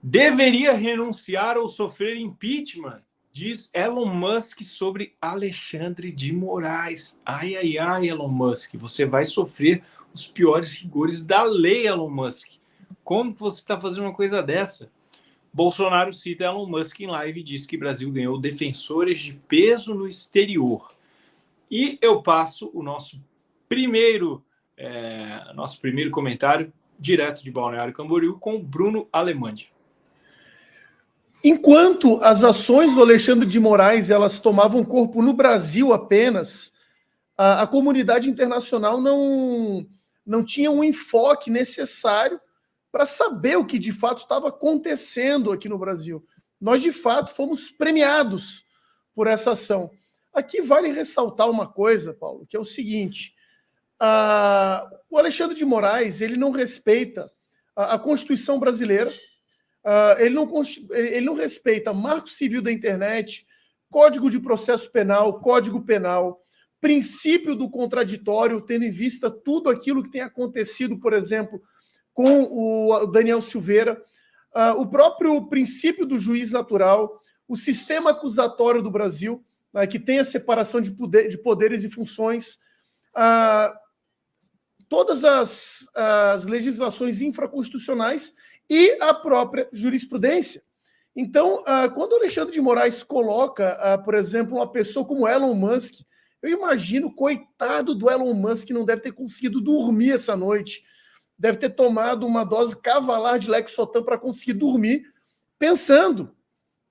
Deveria renunciar ou sofrer impeachment, diz Elon Musk sobre Alexandre de Moraes. Ai, ai, ai, Elon Musk, você vai sofrer os piores rigores da lei, Elon Musk. Como que você está fazendo uma coisa dessa? Bolsonaro cita Elon Musk em live e diz que o Brasil ganhou defensores de peso no exterior. E eu passo o nosso primeiro comentário direto de Balneário Camboriú com o Bruno Alemande. Enquanto as ações do Alexandre de Moraes elas tomavam corpo no Brasil apenas, a comunidade internacional não tinha um enfoque necessário para saber o que de fato estava acontecendo aqui no Brasil. Nós, de fato, fomos premiados por essa ação. Aqui vale ressaltar uma coisa, Paulo, que é o seguinte: o Alexandre de Moraes ele não respeita a Constituição brasileira, ele não respeita Marco Civil da Internet, Código de Processo Penal, Código Penal, princípio do contraditório, tendo em vista tudo aquilo que tem acontecido, por exemplo, com o Daniel Silveira, o próprio princípio do juiz natural, o sistema acusatório do Brasil, que tem a separação de poderes e funções, todas as legislações infraconstitucionais e a própria jurisprudência. Então, quando o Alexandre de Moraes coloca, por exemplo, uma pessoa como Elon Musk, eu imagino, coitado do Elon Musk, não deve ter conseguido dormir essa noite, deve ter tomado uma dose cavalar de Lexotan para conseguir dormir, pensando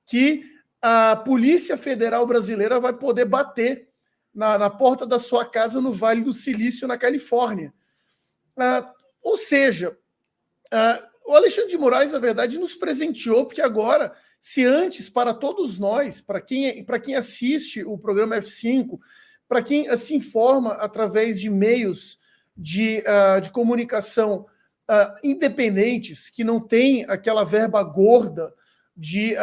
que a Polícia Federal Brasileira vai poder bater na porta da sua casa no Vale do Silício, na Califórnia. Ou seja, o Alexandre de Moraes, na verdade, nos presenteou, porque agora, se antes, para todos nós, para quem assiste o programa F5, para quem se informa através de meios de comunicação independentes, que não tem aquela verba gorda de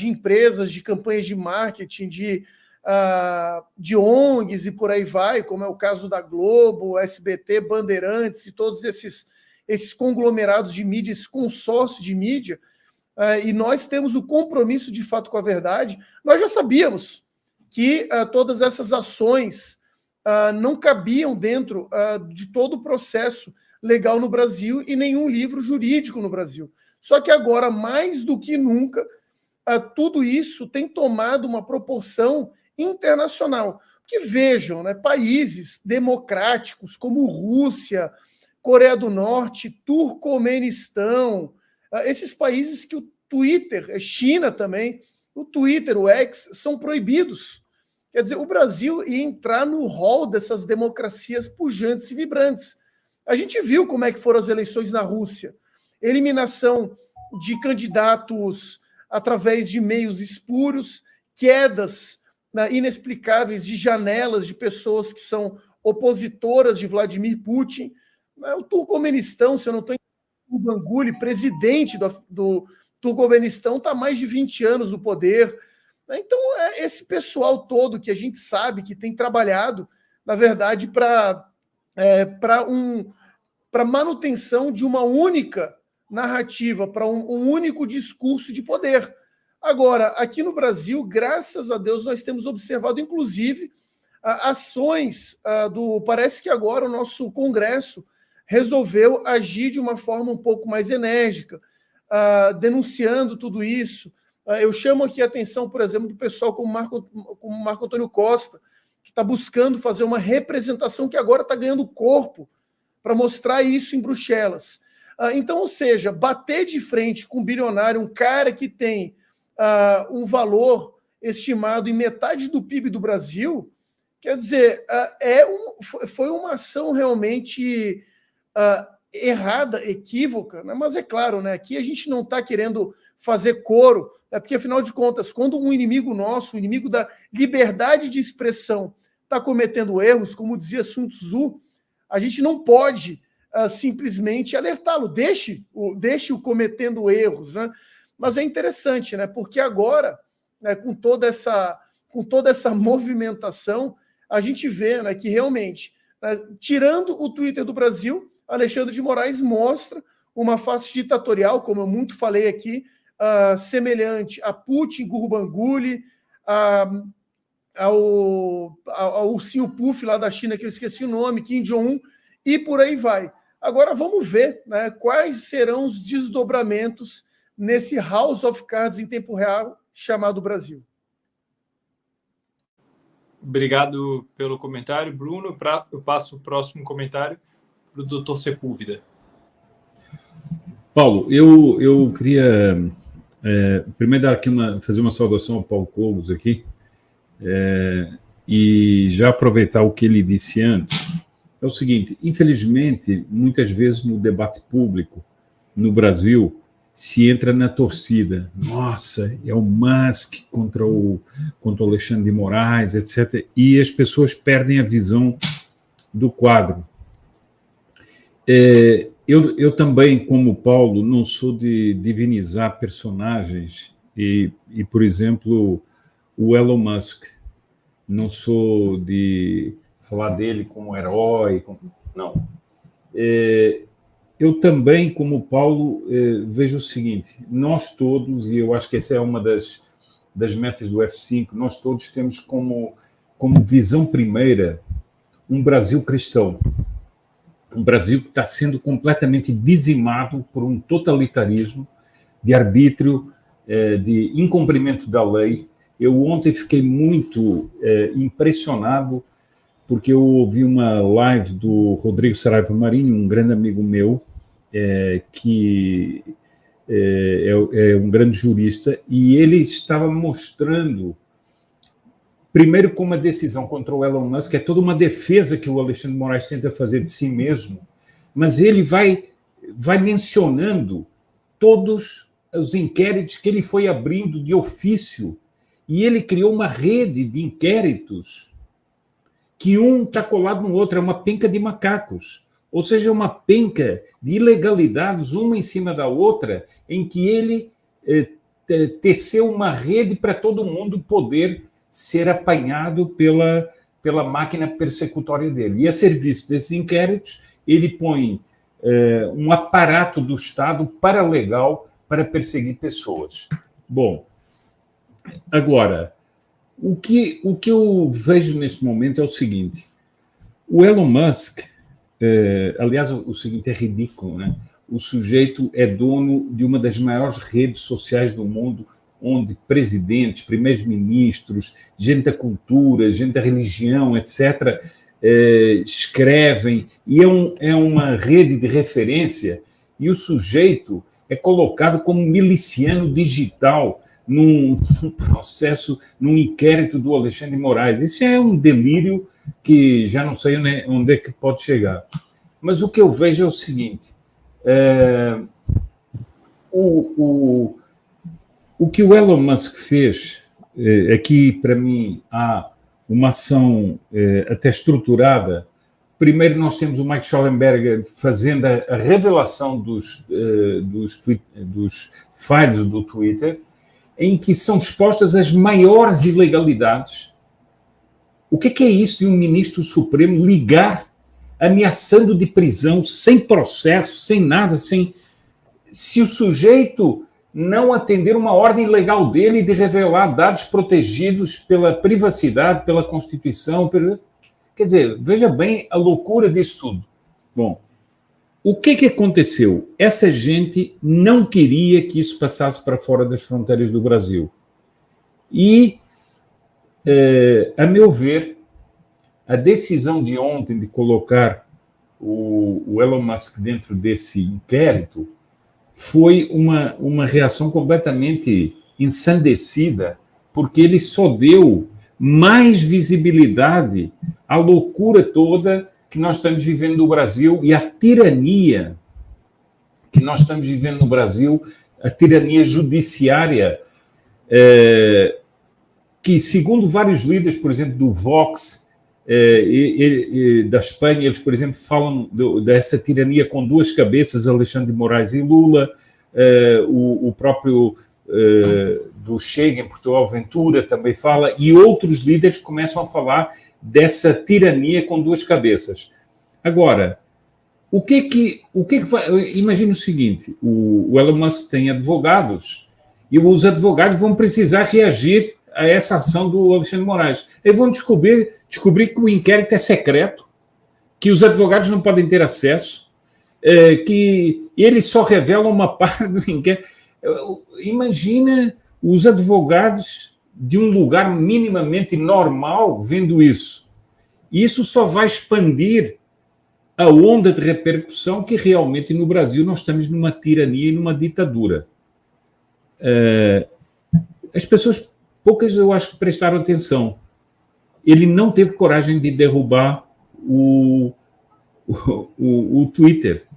empresas, de campanhas de marketing, de ONGs e por aí vai, como é o caso da Globo, SBT, Bandeirantes e todos esses conglomerados de mídia, esse consórcio de mídia, e nós temos o compromisso de fato com a verdade. Nós já sabíamos que todas essas ações não cabiam dentro de todo o processo legal no Brasil e nenhum livro jurídico no Brasil. Só que agora, mais do que nunca, tudo isso tem tomado uma proporção internacional. Porque vejam, né, países democráticos como Rússia, Coreia do Norte, Turcomenistão, esses países que o Twitter, China também, o Twitter, o X, são proibidos. Quer dizer, o Brasil ia entrar no rol dessas democracias pujantes e vibrantes. A gente viu como é que foram as eleições na Rússia. Eliminação de candidatos através de meios espúrios, quedas inexplicáveis de janelas de pessoas que são opositoras de Vladimir Putin. O Turcomenistão, se eu não estou enganado, o Banguli, presidente do Turcomenistão, está há mais de 20 anos no poder. Então, esse pessoal todo que a gente sabe que tem trabalhado, na verdade, para manutenção de uma única narrativa, para um único discurso de poder. Agora, aqui no Brasil, graças a Deus, nós temos observado, inclusive, ações parece que agora o nosso Congresso resolveu agir de uma forma um pouco mais enérgica, denunciando tudo isso. Eu chamo aqui a atenção, por exemplo, do pessoal como Marco Antônio Costa, que está buscando fazer uma representação que agora está ganhando corpo para mostrar isso em Bruxelas. Então, ou seja, bater de frente com um bilionário, um cara que tem um valor estimado em metade do PIB do Brasil, quer dizer, foi uma ação realmente errada, equívoca, né? Mas é claro, né, aqui a gente não está querendo fazer coro, porque, afinal de contas, quando um inimigo nosso, o inimigo da liberdade de expressão, está cometendo erros, como dizia Sun Tzu, a gente não pode simplesmente alertá-lo, deixe-o cometendo erros, né? Mas é interessante, né? Porque agora, né, com toda essa movimentação, a gente vê, né, que realmente, né, tirando o Twitter do Brasil, Alexandre de Moraes mostra uma face ditatorial, como eu muito falei aqui, semelhante a Putin, Gurbanguly, ao ursinho Puff lá da China, que eu esqueci o nome, Kim Jong-un, e por aí vai. Agora vamos ver, né, quais serão os desdobramentos nesse House of Cards em tempo real chamado Brasil. Obrigado pelo comentário, Bruno. Eu passo o próximo comentário para o Dr. Sepúlveda. Paulo, eu queria primeiro dar aqui fazer uma saudação ao Paulo Cogos aqui, e já aproveitar o que ele disse antes. É o seguinte: infelizmente, muitas vezes no debate público no Brasil se entra na torcida. Nossa, é o Musk contra o Alexandre de Moraes, etc. E as pessoas perdem a visão do quadro. Eu também, como o Paulo, não sou de divinizar personagens e, por exemplo, o Elon Musk. Não sou de falar dele como herói. Não. Eu também, como o Paulo, vejo o seguinte: nós todos, e eu acho que essa é uma das metas do F5, nós todos temos como visão primeira um Brasil cristão. Um Brasil que está sendo completamente dizimado por um totalitarismo de arbítrio, de incumprimento da lei. Eu ontem fiquei muito impressionado porque eu ouvi uma live do Rodrigo Saraiva Marinho, um grande amigo meu, que é um grande jurista, e ele estava mostrando, primeiro, como a decisão contra o Elon Musk é toda uma defesa que o Alexandre de Moraes tenta fazer de si mesmo, mas ele vai mencionando todos os inquéritos que ele foi abrindo de ofício, e ele criou uma rede de inquéritos que um está colado no outro, é uma penca de macacos, ou seja, uma penca de ilegalidades, uma em cima da outra, em que ele teceu uma rede para todo mundo poder ser apanhado pela máquina persecutória dele. E a serviço desses inquéritos, ele põe um aparato do Estado paralegal para perseguir pessoas. Bom, agora, o que eu vejo neste momento é o seguinte: o Elon Musk, aliás, o seguinte é ridículo, né? O sujeito é dono de uma das maiores redes sociais do mundo, onde presidentes, primeiros-ministros, gente da cultura, gente da religião, etc., escrevem, e é uma rede de referência, e o sujeito é colocado como miliciano digital num processo, num inquérito do Alexandre de Moraes. Isso é um delírio que já não sei onde é que pode chegar. Mas o que eu vejo é o seguinte: o que o Elon Musk fez, aqui, para mim, há uma ação até estruturada. Primeiro, nós temos o Mike Schellenberger fazendo a revelação dos files do Twitter, em que são expostas as maiores ilegalidades. O que é isso de um ministro supremo ligar ameaçando de prisão, sem processo, sem nada, se o sujeito não atender uma ordem legal dele de revelar dados protegidos pela privacidade, pela Constituição? Quer dizer, veja bem a loucura disso tudo. Bom, o que aconteceu? Essa gente não queria que isso passasse para fora das fronteiras do Brasil. E, a meu ver, a decisão de ontem de colocar o Elon Musk dentro desse inquérito foi uma reação completamente ensandecida, porque ele só deu mais visibilidade à loucura toda que nós estamos vivendo no Brasil e a tirania que nós estamos vivendo no Brasil, a tirania judiciária, que, segundo vários líderes, por exemplo, do Vox, da Espanha, eles, por exemplo, falam dessa tirania com duas cabeças, Alexandre de Moraes e Lula, o próprio do Chega em Portugal, Ventura, também fala, e outros líderes começam a falar dessa tirania com duas cabeças. Agora, o que vai... Imagina o seguinte: o Elon Musk tem advogados e os advogados vão precisar reagir a essa ação do Alexandre de Moraes. Eles vão descobrir que o inquérito é secreto, que os advogados não podem ter acesso, que eles só revelam uma parte do inquérito. Imagina os advogados de um lugar minimamente normal vendo isso. Isso só vai expandir a onda de repercussão que realmente no Brasil nós estamos numa tirania e numa ditadura. As pessoas, poucas eu acho que prestaram atenção. Ele não teve coragem de derrubar o Twitter.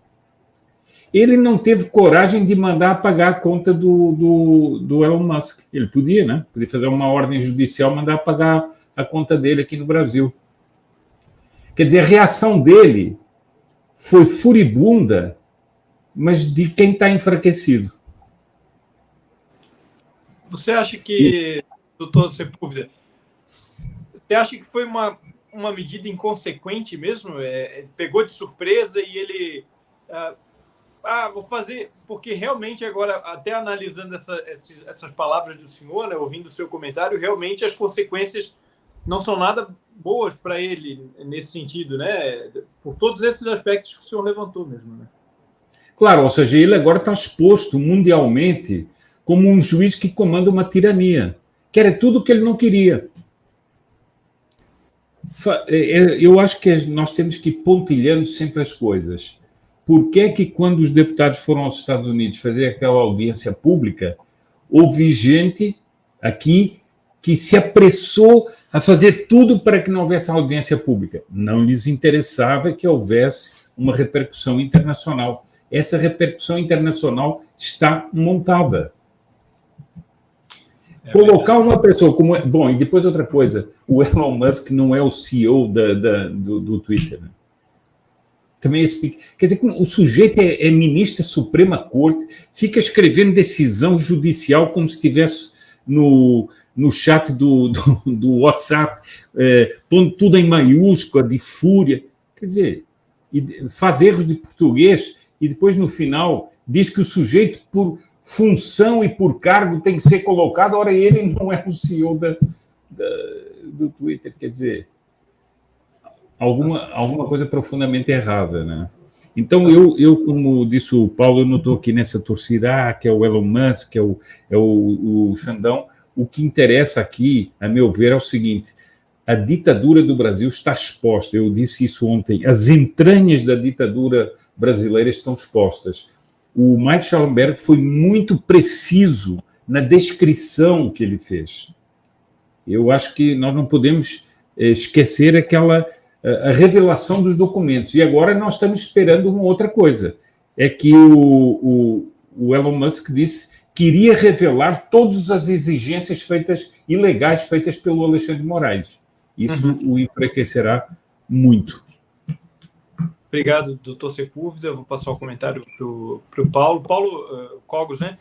Ele não teve coragem de mandar apagar a conta do Elon Musk. Ele podia, né? Podia fazer uma ordem judicial, mandar apagar a conta dele aqui no Brasil. Quer dizer, a reação dele foi furibunda, mas de quem está enfraquecido. Você acha que, doutor Sepúlveda, você acha que foi uma medida inconsequente mesmo? Pegou de surpresa e ele... vou fazer... Porque realmente agora, até analisando essas palavras do senhor, né, ouvindo o seu comentário, realmente as consequências não são nada boas para ele nesse sentido, né? Por todos esses aspectos que o senhor levantou mesmo, né? Claro, ou seja, ele agora está exposto mundialmente como um juiz que comanda uma tirania, que era tudo o que ele não queria. Eu acho que nós temos que ir pontilhando sempre as coisas. Por que é que quando os deputados foram aos Estados Unidos fazer aquela audiência pública, houve gente aqui que se apressou a fazer tudo para que não houvesse audiência pública? Não lhes interessava que houvesse uma repercussão internacional. Essa repercussão internacional está montada. Colocar uma pessoa como... Bom, e depois outra coisa, o Elon Musk não é o CEO do Twitter, né? Também quer dizer, o sujeito é ministro da Suprema Corte, fica escrevendo decisão judicial como se estivesse no chat do WhatsApp, pondo tudo em maiúscula, de fúria. Quer dizer, faz erros de português e depois, no final, diz que o sujeito, por função e por cargo, tem que ser colocado. Ora, ele não é o CEO do Twitter. Quer dizer, alguma coisa profundamente errada, né? Então, eu, como disse o Paulo, eu não estou aqui nessa torcida, que é o Elon Musk, que é o Xandão. O que interessa aqui, a meu ver, é o seguinte: a ditadura do Brasil está exposta. Eu disse isso ontem. As entranhas da ditadura brasileira estão expostas. O Mike Schallenberg foi muito preciso na descrição que ele fez. Eu acho que nós não podemos esquecer a revelação dos documentos. E agora nós estamos esperando uma outra coisa. É que o Elon Musk disse que iria revelar todas as exigências ilegais feitas pelo Alexandre de Moraes. Isso o enfraquecerá muito. Obrigado, doutor Sepúlveda. Eu vou passar o comentário para o Paulo. Paulo Cogos, né?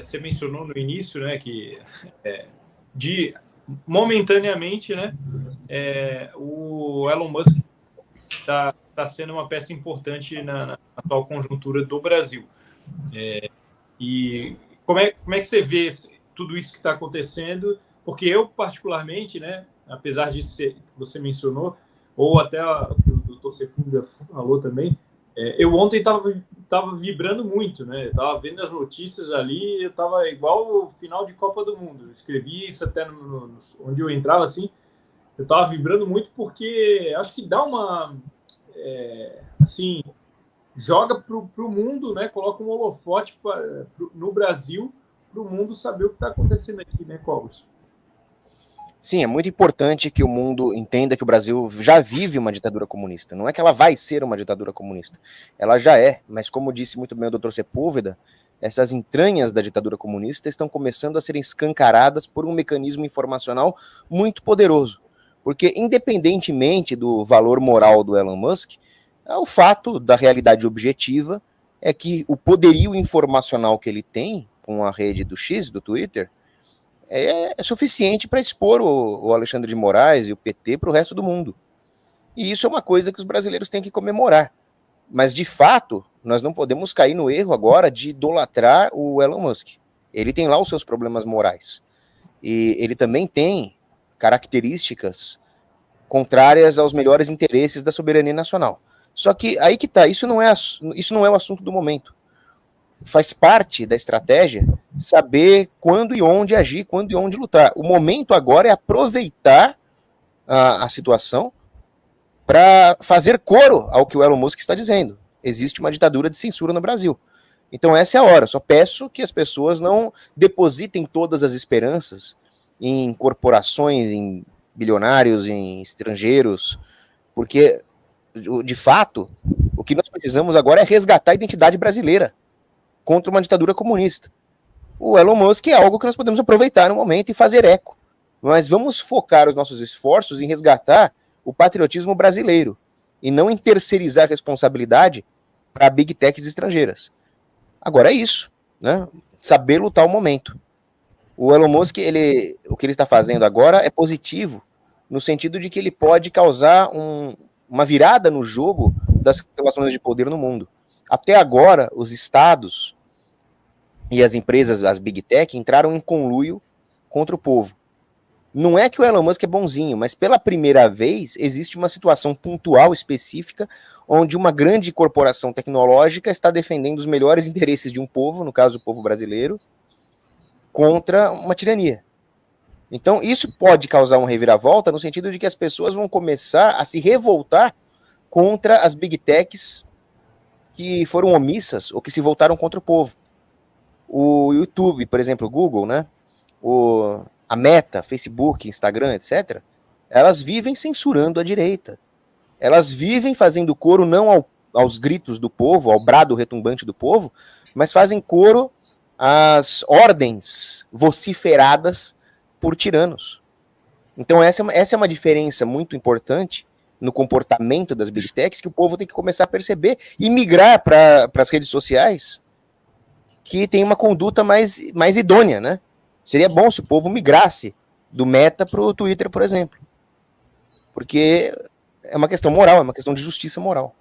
Você mencionou no início, né, que momentaneamente, né, o Elon Musk está sendo uma peça importante na atual conjuntura do Brasil. E como é que você vê tudo isso que está acontecendo? Porque eu, particularmente, né, apesar disso que você mencionou, ou até o doutor Sepúlveda falou também, eu ontem estava vibrando muito, né? Eu estava vendo as notícias ali, eu estava igual o final de Copa do Mundo. Eu escrevi isso até onde eu entrava, assim, eu estava vibrando muito porque acho que dá uma... assim, joga para o mundo, né? Coloca um holofote no Brasil para o mundo saber o que está acontecendo aqui, né, Cogos? Sim, é muito importante que o mundo entenda que o Brasil já vive uma ditadura comunista. Não é que ela vai ser uma ditadura comunista. Ela já é, mas como disse muito bem o doutor Sepúlveda, essas entranhas da ditadura comunista estão começando a serem escancaradas por um mecanismo informacional muito poderoso. Porque, independentemente do valor moral do Elon Musk, o fato da realidade objetiva é que o poderio informacional que ele tem com a rede do X, do Twitter, é suficiente para expor o Alexandre de Moraes e o PT para o resto do mundo. E isso é uma coisa que os brasileiros têm que comemorar. Mas, de fato, nós não podemos cair no erro agora de idolatrar o Elon Musk. Ele tem lá os seus problemas morais. E ele também tem características contrárias aos melhores interesses da soberania nacional. Só que aí que tá, isso não é o assunto do momento. Faz parte da estratégia saber quando e onde agir, quando e onde lutar. O momento agora é aproveitar a situação para fazer coro ao que o Elon Musk está dizendo. Existe uma ditadura de censura no Brasil. Então essa é a hora. Só peço que as pessoas não depositem todas as esperanças em corporações, em bilionários, em estrangeiros, porque, de fato, o que nós precisamos agora é resgatar a identidade brasileira contra uma ditadura comunista. O Elon Musk é algo que nós podemos aproveitar no momento e fazer eco. Mas vamos focar os nossos esforços em resgatar o patriotismo brasileiro e não em terceirizar a responsabilidade para big techs estrangeiras. Agora é isso, né? Saber lutar o momento. O Elon Musk, o que ele está fazendo agora é positivo, no sentido de que ele pode causar uma virada no jogo das relações de poder no mundo. Até agora, os estados e as empresas, as big tech, entraram em conluio contra o povo. Não é que o Elon Musk é bonzinho, mas pela primeira vez existe uma situação pontual específica onde uma grande corporação tecnológica está defendendo os melhores interesses de um povo, no caso o povo brasileiro, contra uma tirania. Então isso pode causar uma reviravolta no sentido de que as pessoas vão começar a se revoltar contra as big techs que foram omissas ou que se voltaram contra o povo. O YouTube, por exemplo, o Google, né? A Meta, Facebook, Instagram, etc., elas vivem censurando a direita. Elas vivem fazendo coro não aos gritos do povo, ao brado retumbante do povo, mas fazem coro às ordens vociferadas por tiranos. Então essa é uma diferença muito importante no comportamento das big techs que o povo tem que começar a perceber e migrar para as redes sociais que tem uma conduta mais idônea, né? Seria bom se o povo migrasse do Meta para o Twitter, por exemplo. Porque é uma questão moral, é uma questão de justiça moral.